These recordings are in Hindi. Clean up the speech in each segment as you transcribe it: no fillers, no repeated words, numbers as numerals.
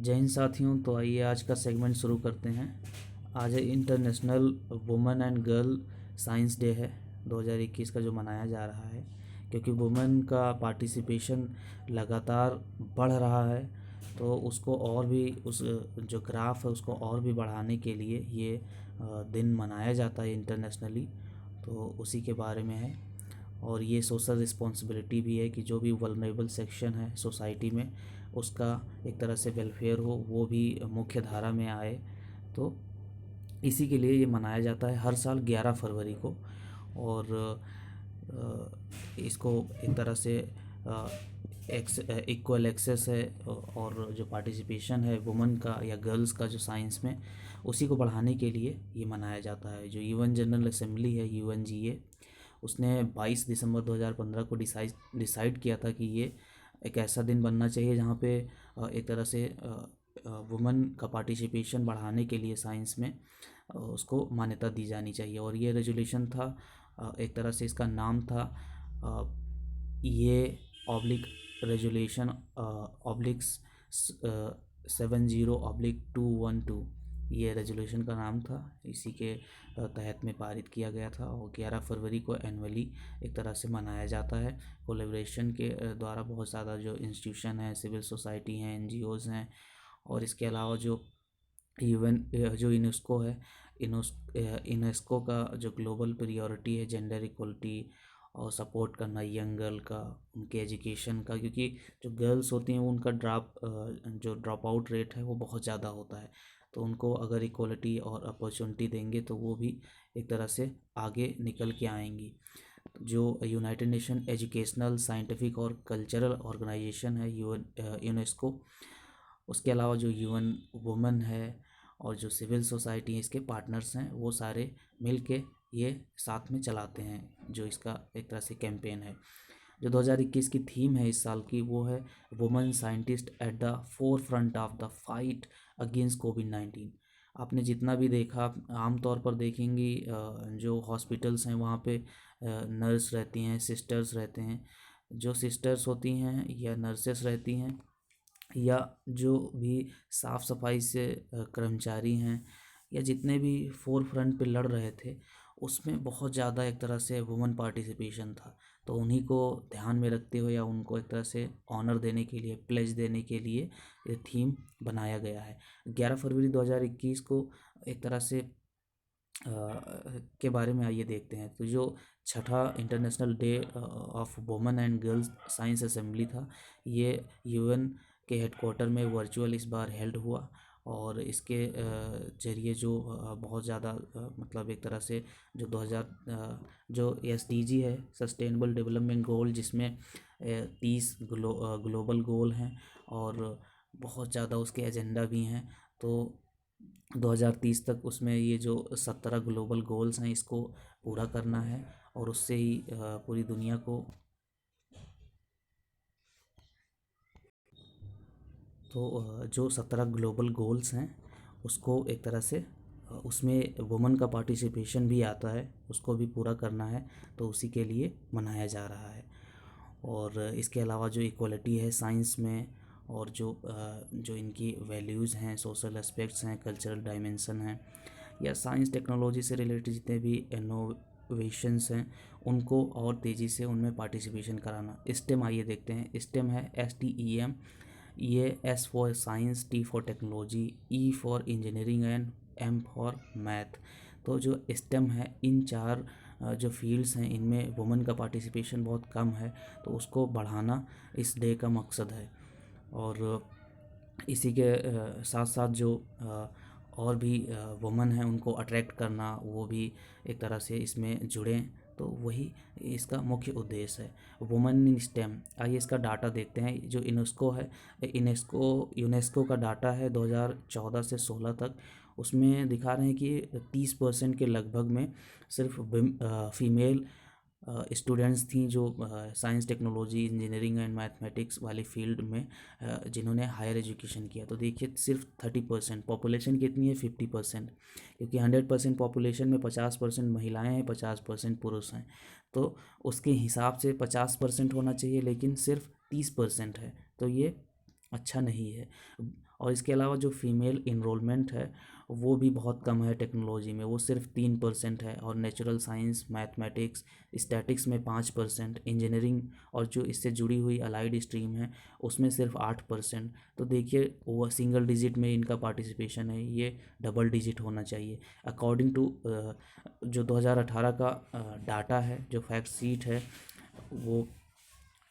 जय हिंद साथियों। तो आइए आज का सेगमेंट शुरू करते हैं। आज है international women and girl science day है 2021 का, जो मनाया जा रहा है क्योंकि वुमेन का पार्टिसिपेशन लगातार बढ़ रहा है। तो उसको और भी उस जो ग्राफ है उसको और भी बढ़ाने के लिए ये दिन मनाया जाता है इंटरनेशनली। तो उसी के बारे में है। और ये सोशल रिस्पॉन्सिबिलिटी भी है कि जो भी वल्नरेबल सेक्शन है सोसाइटी में उसका एक तरह से वेलफेयर हो, वो भी मुख्य धारा में आए। तो इसी के लिए ये मनाया जाता है हर साल 11 फरवरी को। और इसको एक तरह से इक्वल एक्सेस है और जो पार्टिसिपेशन है वुमेन का या गर्ल्स का जो साइंस में, उसी को बढ़ाने के लिए ये मनाया जाता है। जो यूएन जनरल असेंबली है यूएनजीए, उसने 22 दिसंबर 2015 को डिसाइड किया था कि ये एक ऐसा दिन बनना चाहिए जहाँ पे एक तरह से वुमेन का पार्टिसिपेशन बढ़ाने के लिए साइंस में उसको मान्यता दी जानी चाहिए। और ये रेजोल्यूशन था, एक तरह से इसका नाम था ये ऑब्लिक रेजोल्यूशन ऑब्लिक्स 70/212। ये रेजोल्यूशन का नाम था, इसी के तहत में पारित किया गया था। और 11 फरवरी को एनुअली एक तरह से मनाया जाता है। कोलेब्रेशन के द्वारा बहुत ज़्यादा जो इंस्टीट्यूशन हैं, सिविल सोसाइटी हैं, एनजीओज़ हैं, और इसके अलावा जो यूएन जो यूनेस्को है, यूनेस्को का जो ग्लोबल प्रायोरिटी है जेंडर इक्वलिटी और सपोर्ट करना यंग गर्ल का, उनके एजुकेशन का, क्योंकि जो गर्ल्स होती हैं उनका ड्रॉप आउट रेट है वो बहुत ज़्यादा होता है। तो उनको अगर इक्वलिटी और अपॉर्चुनिटी देंगे तो वो भी एक तरह से आगे निकल के आएंगी। जो यूनाइटेड नेशन एजुकेशनल, साइंटिफिक और कल्चरल ऑर्गेनाइजेशन है यूनेस्को, उसके अलावा जो यूएन वुमेन है और जो सिविल सोसाइटी इसके पार्टनर्स हैं, वो सारे मिल के ये साथ में चलाते हैं। जो इसका एक तरह से कैंपेन है, जो 2021 की थीम है इस साल की, वो है women scientist at the forefront of the fight against कोविड-19। आपने जितना भी देखा, आमतौर पर देखेंगी जो हॉस्पिटल्स हैं वहाँ पे नर्स रहती हैं, सिस्टर्स रहते हैं। जो सिस्टर्स होती हैं या नर्सेस रहती हैं या जो भी साफ़ सफाई से कर्मचारी हैं या जितने भी फोर फ्रंट पे लड़ रहे थे, उसमें बहुत ज़्यादा एक तरह से वुमेन पार्टिसिपेशन था। तो उन्हीं को ध्यान में रखते हुए या उनको एक तरह से ऑनर देने के लिए, प्लेज देने के लिए ये थीम बनाया गया है। 11 फरवरी 2021 को एक तरह से के बारे में आइए देखते हैं। तो जो छठा international day of women and girls science assembly था, ये यूएन के हेडक्वार्टर में वर्चुअल इस बार हेल्ड हुआ। और इसके जरिए जो बहुत ज़्यादा मतलब एक तरह से जो 2000 जो एसडीजी है, सस्टेनेबल डेवलपमेंट गोल, जिसमें 30 ग्लोबल गोल हैं और बहुत ज़्यादा उसके एजेंडा भी हैं। तो 2030 तक उसमें ये जो 17 ग्लोबल गोल्स हैं इसको पूरा करना है और उससे ही पूरी दुनिया को, तो जो 17 ग्लोबल गोल्स हैं उसको एक तरह से उसमें वुमेन का पार्टिसिपेशन भी आता है, उसको भी पूरा करना है। तो उसी के लिए मनाया जा रहा है। और इसके अलावा जो इक्वलिटी है साइंस में, और जो इनकी वैल्यूज़ हैं, सोशल एस्पेक्ट्स हैं, कल्चरल डायमेंशन हैं, या साइंस टेक्नोलॉजी से रिलेटेड जितने भी इनोवेशंस हैं, उनको और तेज़ी से उनमें पार्टिसिपेशन कराना। स्टेम आइए देखते हैं। स्टेम है STEM। ये S for science, T for technology, E for engineering and M for math. तो जो स्टेम है, इन चार जो फील्ड्स हैं इनमें वुमेन का पार्टिसिपेशन बहुत कम है, तो उसको बढ़ाना इस डे का मकसद है। और इसी के साथ साथ जो और भी वुमेन हैं उनको अट्रैक्ट करना, वो भी एक तरह से इसमें जुड़ें, तो वही इसका मुख्य उद्देश्य है। Women in stem. आइए इसका डाटा देखते हैं। जो यूनेस्को है, यूनेस्को का डाटा है 2014 से 16 तक। उसमें दिखा रहे हैं कि 30% के लगभग में सिर्फ फीमेल स्टूडेंट्स थी जो science, technology, engineering and mathematics वाली फील्ड में जिन्होंने हायर एजुकेशन किया। तो देखिए सिर्फ 30%, पॉपुलेशन कितनी है 50%, क्योंकि 100% पॉपुलेशन में 50% महिलाएं हैं, 50% पुरुष हैं। तो उसके हिसाब से 50% होना चाहिए, लेकिन सिर्फ 30% है, तो ये अच्छा नहीं है। और इसके अलावा जो फीमेल इनरोलमेंट है वो भी बहुत कम है टेक्नोलॉजी में, वो सिर्फ 3% है। और नेचुरल साइंस, मैथमेटिक्स, स्टैटिक्स में 5%, इंजीनियरिंग और जो इससे जुड़ी हुई अलाइड स्ट्रीम है उसमें सिर्फ 8%। तो देखिए वो सिंगल डिजिट में इनका पार्टिसिपेशन है, ये डबल डिजिट होना चाहिए। अकॉर्डिंग टू जो 2018 का डाटा है, जो फैक्ट शीट है, वो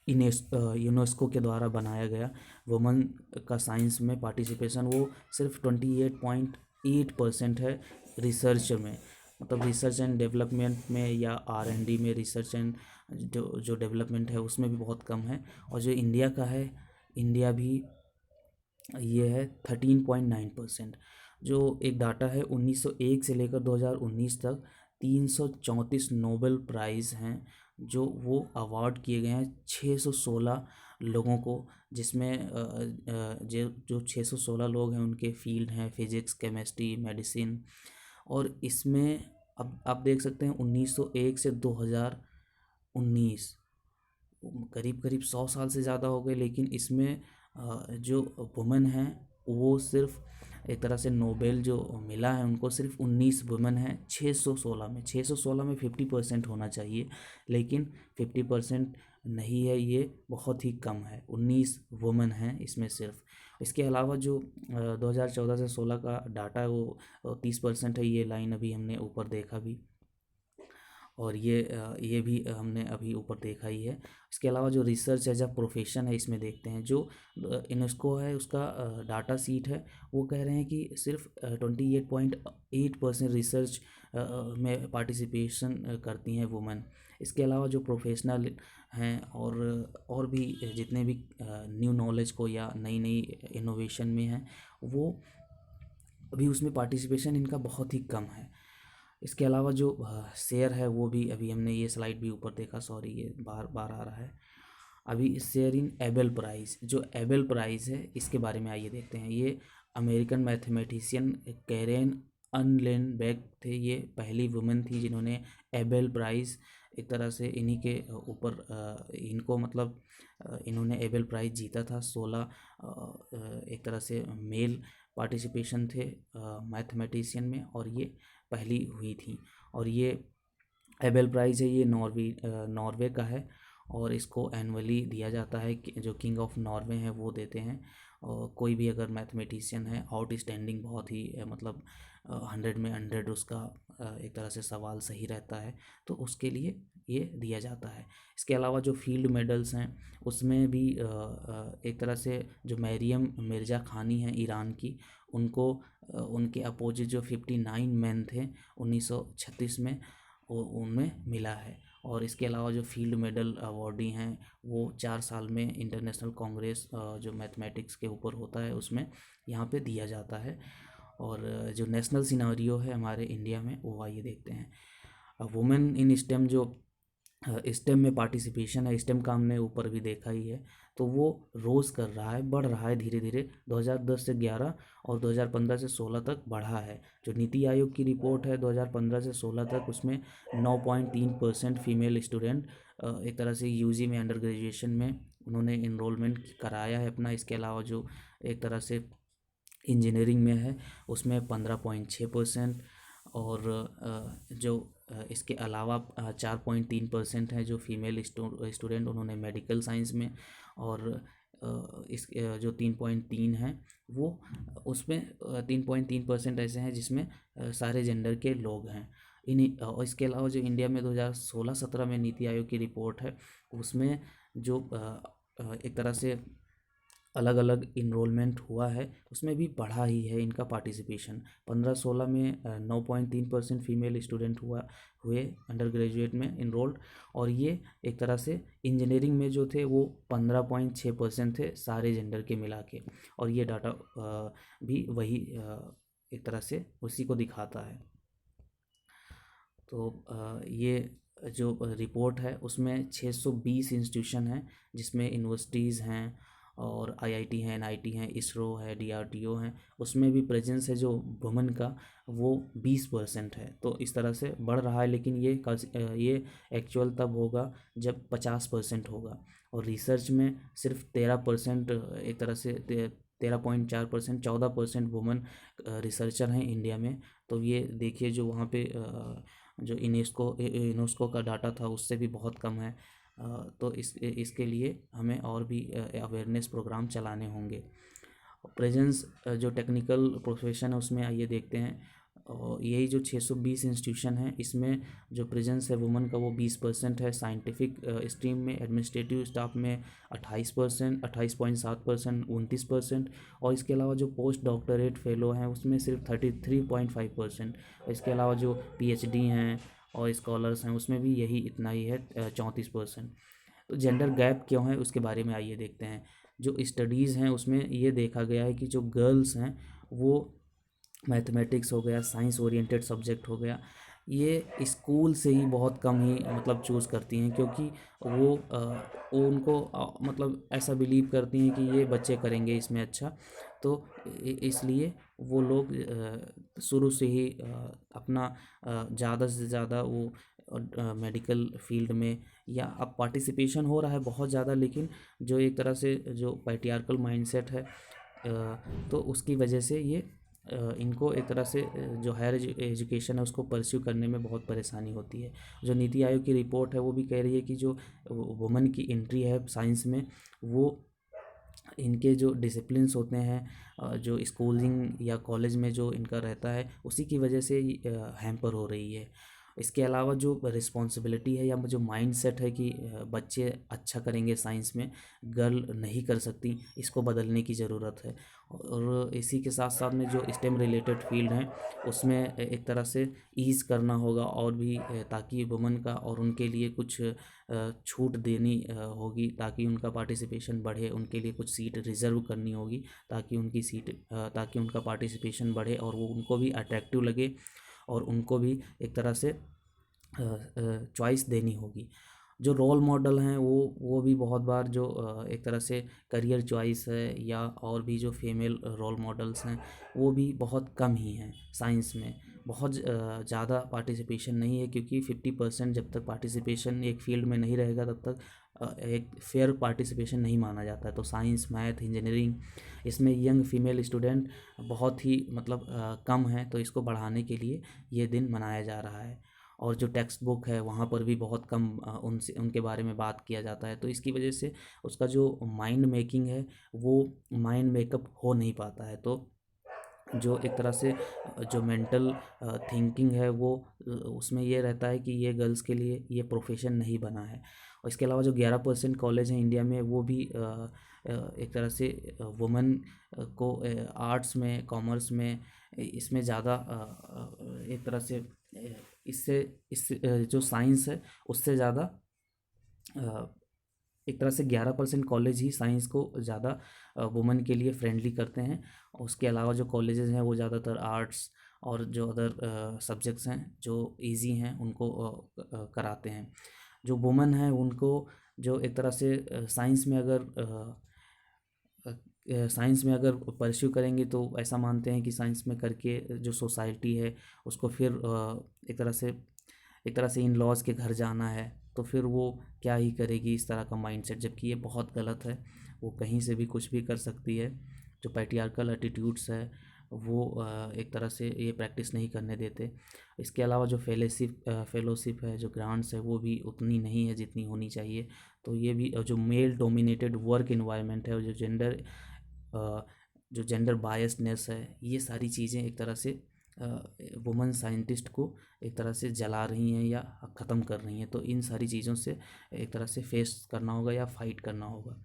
यूनेस्को के द्वारा बनाया गया, वुमन का साइंस में पार्टिसिपेशन वो सिर्फ 28.8% है रिसर्च में। मतलब रिसर्च एंड डेवलपमेंट में या R&D में, रिसर्च एंड जो डेवलपमेंट है उसमें भी बहुत कम है। और जो इंडिया का है, इंडिया भी ये है 13.9%। जो एक डाटा है 1901 से लेकर 2019 तक 334 नोबेल प्राइज़ हैं जो वो अवार्ड किए गए हैं 616 लोगों को, जिसमें जो 616 लोग हैं उनके फील्ड हैं फिजिक्स, केमिस्ट्री, मेडिसिन। और इसमें अब आप देख सकते हैं 1901 से 2019 करीब करीब 100 साल से ज़्यादा हो गए, लेकिन इसमें जो वुमेन हैं वो सिर्फ एक तरह से नोबेल जो मिला है उनको सिर्फ 19 वुमेन हैं 616 में 50% होना चाहिए, लेकिन 50% नहीं है, ये बहुत ही कम है। 19 वुमेन हैं इसमें सिर्फ। इसके अलावा जो 2014 से 16 का डाटा है वो 30% है, ये लाइन अभी हमने ऊपर देखा भी, और ये भी हमने अभी ऊपर देखा ही है। इसके अलावा जो रिसर्च एज अ प्रोफेशन है इसमें देखते हैं, जो यूनेस्को है उसका डाटा सीट है, वो कह रहे हैं कि सिर्फ 28.8% रिसर्च में पार्टिसिपेशन करती हैं वुमेन। इसके अलावा जो प्रोफेशनल हैं और भी जितने भी न्यू नॉलेज को या नई नई इनोवेशन में हैं, वो अभी उसमें पार्टिसिपेशन इनका बहुत ही कम है। इसके अलावा जो शेयर है वो भी अभी हमने ये स्लाइड भी ऊपर देखा, सॉरी ये बार बार आ रहा है। अभी शेयर इन एबेल प्राइज़, जो एबेल प्राइज़ है इसके बारे में आइए देखते हैं। ये अमेरिकन मैथमेटिशियन कैरेन अनलेनबेक थे, ये पहली वुमेन थी जिन्होंने एबेल प्राइज़ एक तरह से इन्हीं के ऊपर इनको मतलब इन्होंने एबेल प्राइज़ जीता था। 16 एक तरह से मेल पार्टिसिपेशन थे मैथमेटिशियन में, और ये पहली हुई थी। और ये एबेल प्राइज़ है, ये नॉर्वे का है, और इसको एनुअली दिया जाता है कि जो किंग ऑफ नॉर्वे हैं वो देते हैं। और कोई भी अगर मैथमेटिशियन है आउटस्टैंडिंग, बहुत ही मतलब 100 में 100 उसका एक तरह से सवाल सही रहता है, तो उसके लिए ये दिया जाता है। इसके अलावा जो फील्ड मेडल्स हैं उसमें भी एक तरह से जो मरियम मिर्ज़ा खानी हैं ईरान की, उनको उनके अपोजिट जो 59 मैन थे 1936 में, उनमें मिला है। और इसके अलावा जो फील्ड मेडल अवॉर्डी हैं वो 4 साल में इंटरनेशनल कांग्रेस जो मैथमेटिक्स के ऊपर होता है उसमें यहाँ पे दिया जाता है। और जो नेशनल सिनारियो है हमारे इंडिया में वो आइए देखते हैं। वुमेन इन स्टेम, जो स्टेम में पार्टिसिपेशन है, स्टेम का हमने ऊपर भी देखा ही है, तो वो रोज़ कर रहा है, बढ़ रहा है धीरे धीरे। 2010 से 11 और 2015 से 16 तक बढ़ा है। जो नीति आयोग की रिपोर्ट है 2015 से 16 तक, उसमें 9.3% फीमेल स्टूडेंट एक तरह से यूजी में, अंडर ग्रेजुएशन में उन्होंने इनरोलमेंट कराया है अपना। इसके अलावा जो एक तरह से इंजीनियरिंग में है उसमें 15.6%, और जो इसके अलावा 4.3% है जो फीमेल स्टूडेंट उन्होंने मेडिकल साइंस में, और इस जो 3.3 है वो उसमें 3.3% ऐसे हैं जिसमें सारे जेंडर के लोग हैं। और इसके अलावा जो इंडिया में 2016-17 में नीति आयोग की रिपोर्ट है उसमें जो एक तरह से अलग अलग इनरोलमेंट हुआ है उसमें भी बढ़ा ही है इनका पार्टिसिपेशन। 15-16 में 9.3% फीमेल स्टूडेंट हुए अंडर ग्रेजुएट में इनरोल्ड, और ये एक तरह से इंजीनियरिंग में जो थे वो 15.6% थे सारे जेंडर के मिला के। और ये डाटा भी वही एक तरह से उसी को दिखाता है। तो ये जो रिपोर्ट है उसमें 620 इंस्टीट्यूशन हैं जिसमें यूनिवर्सिटीज़ हैं और आईआईटी हैं, एनआईटी हैं, इसरो है, डीआरडीओ हैं, उसमें भी प्रेजेंस है जो वुमेन का वो 20% है। तो इस तरह से बढ़ रहा है, लेकिन ये एक्चुअल तब होगा जब 50% होगा। और रिसर्च में सिर्फ 13% एक तरह से 13.4%, 14% वुमन रिसर्चर हैं इंडिया में। तो ये देखिए जो वहाँ पे जो यूनेस्को का डाटा था उससे भी बहुत कम है। तो इसके लिए हमें और भी अवेयरनेस प्रोग्राम चलाने होंगे। प्रेजेंस जो टेक्निकल प्रोफेशन है उसमें आइए देखते हैं। और यही जो 620 इंस्टीट्यूशन है इसमें जो प्रेजेंस है वुमेन का वो 20% है। साइंटिफिक स्ट्रीम में, एडमिनिस्ट्रेटिव स्टाफ में 28%, 28.7%, 29%। और इसके अलावा जो पोस्ट डॉक्टरेट फेलो हैं उसमें सिर्फ 33.5%। इसके अलावा जो PhD हैं और स्कॉलर्स हैं उसमें भी यही इतना ही है, 34%। तो जेंडर गैप क्यों है उसके बारे में आइए देखते हैं। जो स्टडीज़ हैं उसमें ये देखा गया है कि जो गर्ल्स हैं वो मैथमेटिक्स हो गया, साइंस ओरिएंटेड सब्जेक्ट हो गया, ये स्कूल से ही बहुत कम ही मतलब चूज़ करती हैं, क्योंकि वो उनको मतलब ऐसा बिलीव करती हैं कि ये बच्चे करेंगे इसमें अच्छा। तो इसलिए वो लोग शुरू से ही अपना ज़्यादा से ज़्यादा वो मेडिकल फील्ड में, या अब पार्टिसिपेशन हो रहा है बहुत ज़्यादा, लेकिन जो एक तरह से जो पैट्रियार्कल माइंडसेट है तो उसकी वजह से ये इनको एक तरह से जो हायर एजुकेशन है उसको परस्यू करने में बहुत परेशानी होती है। जो नीति आयोग की रिपोर्ट है वो भी कह रही है कि जो वुमेन की एंट्री है साइंस में, वो इनके जो डिसिप्लिन्स होते हैं जो स्कूलिंग या कॉलेज में जो इनका रहता है उसी की वजह से हैम्पर हो रही है। इसके अलावा जो रिस्पॉन्सिबिलिटी है या जो माइंड सेट है कि बच्चे अच्छा करेंगे साइंस में, गर्ल नहीं कर सकती, इसको बदलने की ज़रूरत है। और इसी के साथ साथ में जो स्टेम रिलेटेड फील्ड हैं उसमें एक तरह से ईज़ करना होगा और भी, ताकि वुमेन का और उनके लिए कुछ छूट देनी होगी, ताकि उनका पार्टिसिपेशन बढ़े, उनके लिए कुछ सीट रिज़र्व करनी होगी ताकि उनकी सीट ताकि उनका पार्टिसिपेशन बढ़े और वो उनको भी अट्रैक्टिव लगे और उनको भी एक तरह से चॉइस देनी होगी। जो रोल मॉडल हैं वो भी बहुत बार जो एक तरह से करियर चॉइस है या और भी जो फीमेल रोल मॉडल्स हैं वो भी बहुत कम ही हैं साइंस में। बहुत ज़्यादा पार्टिसिपेशन नहीं है, क्योंकि 50% जब तक पार्टिसिपेशन एक फील्ड में नहीं रहेगा तब तक एक फेयर पार्टिसिपेशन नहीं माना जाता है। तो साइंस, मैथ, इंजीनियरिंग, इसमें यंग फीमेल स्टूडेंट बहुत ही मतलब कम है। तो इसको बढ़ाने के लिए ये दिन मनाया जा रहा है। और जो टेक्स्ट बुक है वहाँ पर भी बहुत कम उनके बारे में बात किया जाता है। तो इसकी वजह से उसका जो माइंड मेकिंग है वो माइंड मेकअप हो नहीं पाता है। तो जो एक तरह से जो मेंटल थिंकिंग है वो उसमें ये रहता है कि ये गर्ल्स के लिए ये प्रोफेशन नहीं बना है। और इसके अलावा जो 11% कॉलेज हैं इंडिया में वो भी एक तरह से वुमेन को आर्ट्स में, कॉमर्स में, इसमें ज़्यादा एक तरह से इससे इस जो साइंस है उससे ज़्यादा एक तरह से 11% कॉलेज ही साइंस को ज़्यादा वुमेन के लिए फ्रेंडली करते हैं। उसके अलावा जो कॉलेजेस हैं वो ज़्यादातर आर्ट्स और जो अदर सब्जेक्ट्स हैं जो इजी हैं उनको कराते हैं। जो वुमेन है उनको जो एक तरह से साइंस में अगर परस्यू करेंगे तो ऐसा मानते हैं कि साइंस में करके जो सोसाइटी है उसको फिर एक तरह से इन लॉज के घर जाना है, तो फिर वो क्या ही करेगी इस तरह का माइंडसेट, जबकि ये बहुत गलत है। वो कहीं से भी कुछ भी कर सकती है। जो पैट्रियार्कल एटीट्यूड्स है वो एक तरह से ये प्रैक्टिस नहीं करने देते। इसके अलावा जो फेलोशिप है, जो ग्रांट्स है वो भी उतनी नहीं है जितनी होनी चाहिए। तो ये भी जो मेल डोमिनेटेड वर्क इन्वायरमेंट है और जो जेंडर बायसनेस है, ये सारी चीज़ें एक तरह से वुमेन साइंटिस्ट को एक तरह से जला रही हैं या ख़त्म कर रही हैं। तो इन सारी चीज़ों से एक तरह से फेस करना होगा या फाइट करना होगा।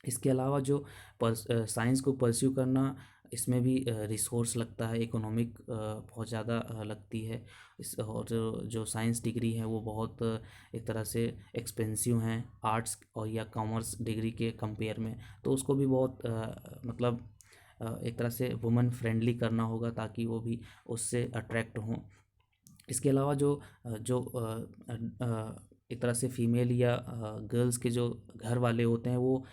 इसके अलावा जो साइंस को परस्यू करना, इसमें भी रिसोर्स लगता है, इकोनॉमिक बहुत ज़्यादा लगती है। और जो साइंस डिग्री है वो बहुत एक तरह से एक्सपेंसिव हैं आर्ट्स और या कॉमर्स डिग्री के कंपेयर में। तो उसको भी बहुत मतलब एक तरह से वुमेन फ्रेंडली करना होगा ताकि वो भी उससे अट्रैक्ट हों। इसके अलावा जो जो एक तरह से फीमेल या गर्ल्स के जो घर वाले होते हैं वो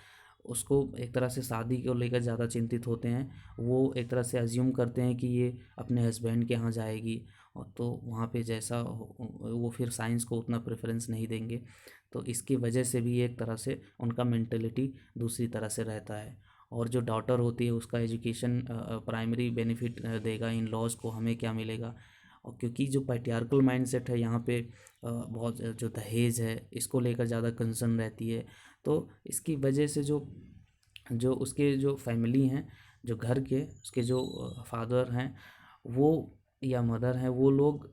उसको एक तरह से शादी को लेकर ज़्यादा चिंतित होते हैं। वो एक तरह से अज्यूम करते हैं कि ये अपने हस्बैंड के यहाँ जाएगी और तो वहाँ पे जैसा वो फिर साइंस को उतना प्रेफरेंस नहीं देंगे। तो इसकी वजह से भी एक तरह से उनका मेंटलिटी दूसरी तरह से रहता है। और जो डॉटर होती है उसका एजुकेशन प्राइमरी बेनिफिट देगा इन लॉज को, हमें क्या मिलेगा। और क्योंकि जो पैट्रियार्कल माइंडसेट है यहाँ पे बहुत जो दहेज है इसको लेकर ज़्यादा कंसर्न रहती है। तो इसकी वजह से जो जो उसके जो फैमिली हैं, जो घर के उसके जो फादर हैं वो या मदर हैं, वो लोग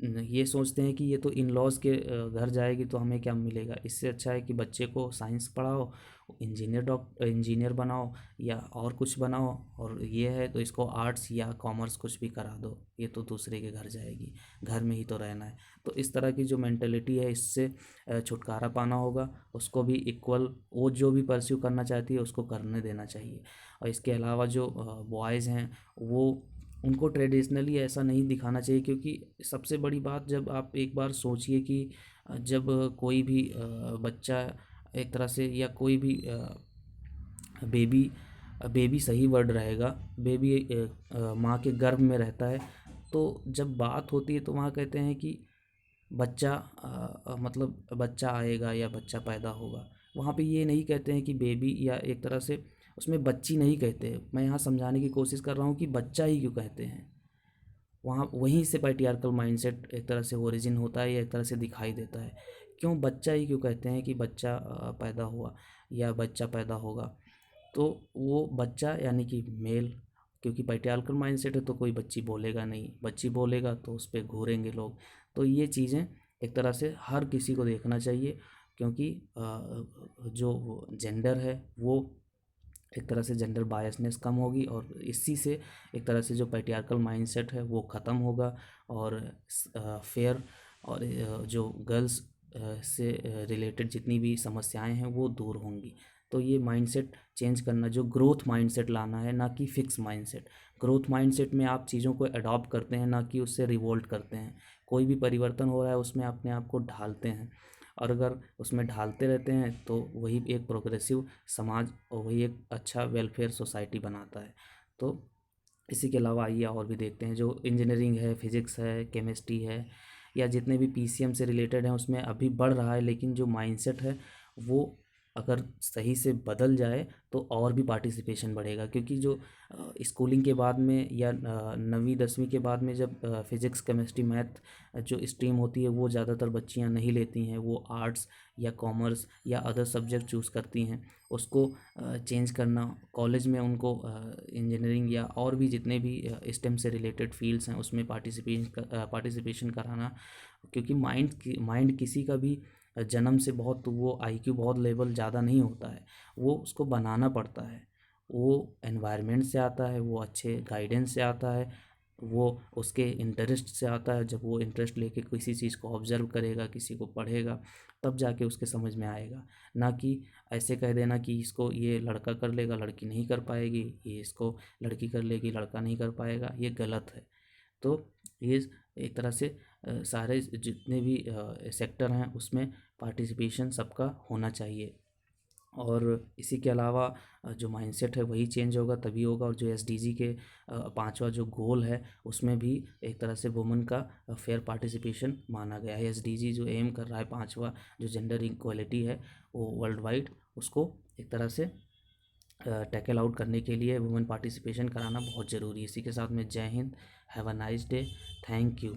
ये सोचते हैं कि ये तो इन लॉज के घर जाएगी तो हमें क्या मिलेगा। इससे अच्छा है कि बच्चे को साइंस पढ़ाओ, इंजीनियर बनाओ या और कुछ बनाओ, और ये है तो इसको आर्ट्स या कॉमर्स कुछ भी करा दो, ये तो दूसरे के घर जाएगी, घर में ही तो रहना है। तो इस तरह की जो मेंटेलिटी है इससे छुटकारा पाना होगा। उसको भी इक्वल, वो जो भी परस्यू करना चाहती है उसको करने देना चाहिए। और इसके अलावा जो बॉयज़ हैं वो, उनको ट्रेडिशनली ऐसा नहीं दिखाना चाहिए, क्योंकि सबसे बड़ी बात, जब आप एक बार सोचिए कि जब कोई भी बच्चा एक तरह से, या कोई भी बेबी, बेबी सही वर्ड रहेगा, बेबी माँ के गर्भ में रहता है, तो जब बात होती है तो वहाँ कहते हैं कि बच्चा मतलब बच्चा आएगा या बच्चा पैदा होगा। वहाँ पे ये नहीं कहते हैं कि बेबी, या एक तरह से उसमें बच्ची नहीं कहते। मैं यहाँ समझाने की कोशिश कर रहा हूँ कि बच्चा ही क्यों कहते हैं। वहाँ वहीं से पैट्रियार्कल माइंडसेट एक तरह से ओरिजिन होता है या एक तरह से दिखाई देता है। क्यों बच्चा ही क्यों कहते हैं कि बच्चा पैदा हुआ या बच्चा पैदा होगा। तो वो बच्चा यानी कि मेल, क्योंकि पैट्रियार्कल माइंडसेट है तो कोई बच्ची बोलेगा नहीं, बच्ची बोलेगा तो उस पर घूरेंगे लोग। तो ये चीज़ें एक तरह से हर किसी को देखना चाहिए, क्योंकि जो जेंडर है वो एक तरह से जेंडर बायसनेस कम होगी, और इसी से एक तरह से जो पैट्रियार्कल माइंडसेट है वो ख़त्म होगा, और फेयर और जो गर्ल्स से रिलेटेड जितनी भी समस्याएं हैं वो दूर होंगी। तो ये माइंडसेट चेंज करना, जो ग्रोथ माइंडसेट लाना है, ना कि फिक्स माइंडसेट। ग्रोथ माइंडसेट में आप चीज़ों को अडॉप्ट करते हैं, ना कि उससे रिवोल्ट करते हैं। कोई भी परिवर्तन हो रहा है उसमें अपने आप को ढालते हैं, और अगर उसमें ढालते रहते हैं तो वही एक प्रोग्रेसिव समाज और वही एक अच्छा वेलफेयर सोसाइटी बनाता है। तो इसी के अलावा आइए और भी देखते हैं, जो इंजीनियरिंग है, फिज़िक्स है, केमिस्ट्री है, या जितने भी पीसीएम से रिलेटेड हैं उसमें अभी बढ़ रहा है, लेकिन जो माइंडसेट है वो अगर सही से बदल जाए तो और भी पार्टिसिपेशन बढ़ेगा। क्योंकि जो स्कूलिंग के बाद में या 9वीं 10वीं के बाद में जब फिज़िक्स केमिस्ट्री मैथ जो स्ट्रीम होती है वो ज़्यादातर बच्चियां नहीं लेती हैं, वो आर्ट्स या कॉमर्स या अदर सब्जेक्ट चूज़ करती हैं। उसको चेंज करना, कॉलेज में उनको इंजीनियरिंग या और भी जितने भी स्टेम से रिलेटेड फील्ड्स हैं उसमें पार्टिसिपेशन कराना। क्योंकि माइंड किसी का भी जन्म से बहुत, वो आईक्यू बहुत लेवल ज़्यादा नहीं होता है, वो उसको बनाना पड़ता है। वो एनवायरनमेंट से आता है, वो अच्छे गाइडेंस से आता है, वो उसके इंटरेस्ट से आता है। जब वो इंटरेस्ट लेके किसी चीज़ को ऑब्जर्व करेगा, किसी को पढ़ेगा, तब जाके उसके समझ में आएगा। ना कि ऐसे कह देना कि इसको ये लड़का कर लेगा, लड़की नहीं कर पाएगी, ये इसको लड़की कर लेगी, लड़का नहीं कर पाएगा, ये गलत है। तो ये एक तरह से सारे जितने भी सेक्टर हैं उसमें पार्टिसिपेशन सबका होना चाहिए। और इसी के अलावा जो माइंडसेट है वही चेंज होगा तभी होगा। और जो एसडीजी के 5वां जो गोल है उसमें भी एक तरह से वुमेन का फेयर पार्टिसिपेशन माना गया है। एसडीजी जो एम कर रहा है 5वां, जो जेंडर इक्वलिटी है वो वर्ल्ड वाइड, उसको एक तरह से टैकल आउट करने के लिए वुमेन पार्टिसिपेशन कराना बहुत ज़रूरी है। इसी के साथ में जय Hind, have a nice day, thank you.